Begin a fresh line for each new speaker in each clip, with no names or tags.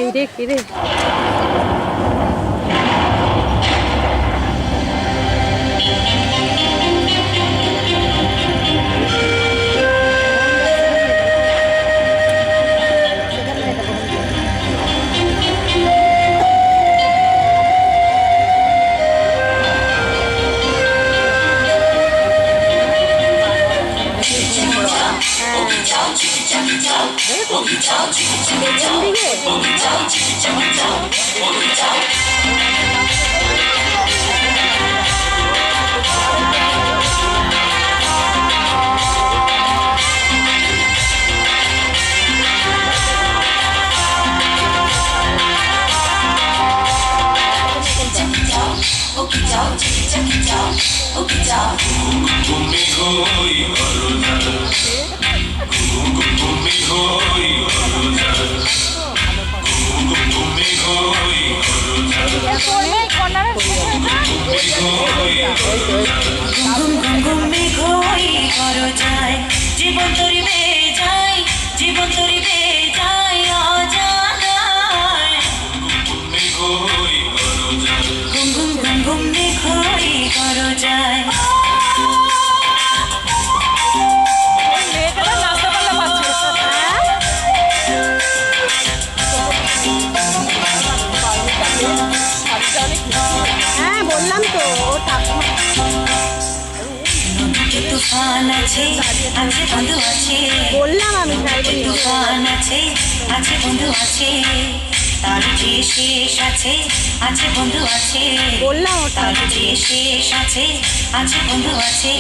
এই রে কি রে
জীবন তরি বেয়ে যায়, জীবন তরি বেয়ে যায় অজানায়। ঘুম ঘুম ঘুম ঘুম মেঘই করো যায়।
হ্যাঁ বললাম তো
তুফান আছে, আছে বন্ধু আছে,
বললাম আমি
তুফান আছে, আছে বন্ধু আছে, তার যে শেষ আছে, আছে বন্ধু আছে,
বললাম
তার যে শেষ আছে, আছে বন্ধু আছে।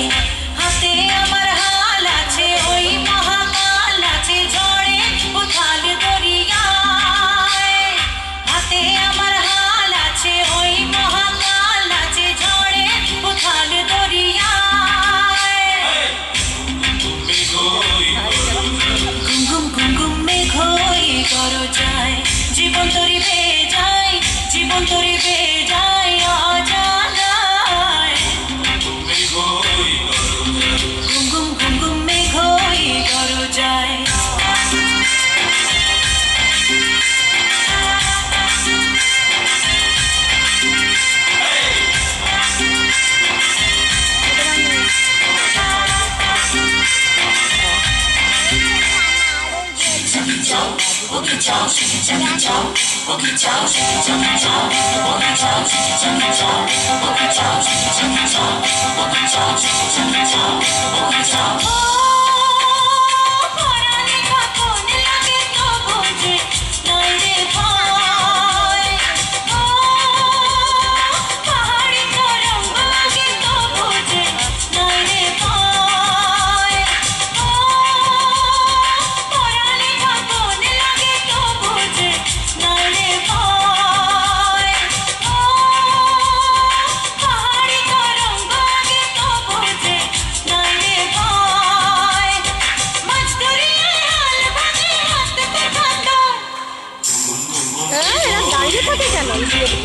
হাতে আমার হাল আছে, ওই মহাকাল আছে, ঝড়ে উথাল দরিয়ায়। হাতে আমার হাল আছে, ওই মহাকাল আছে, ঝড়ে উথাল দরিয়ায়। ঘুম ঘুম ঘুম মেঘই করো যায়, জীবন তরি বেয়ে যায়, জীবন তরি বেয়ে যায় অজানায়। ঘুম ঘুম ঘুম ঘুম মেঘই করো যায়।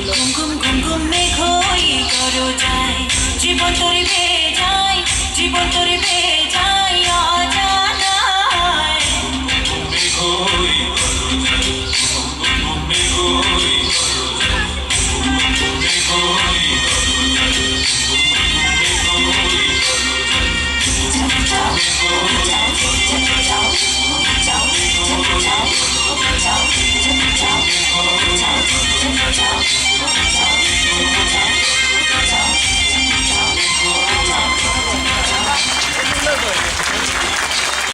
ঘুম ঘুম ঘুম ঘুম মেঘই করো যায়, জীবন তরি বেয়ে যায়, জীবন তরি বেয়ে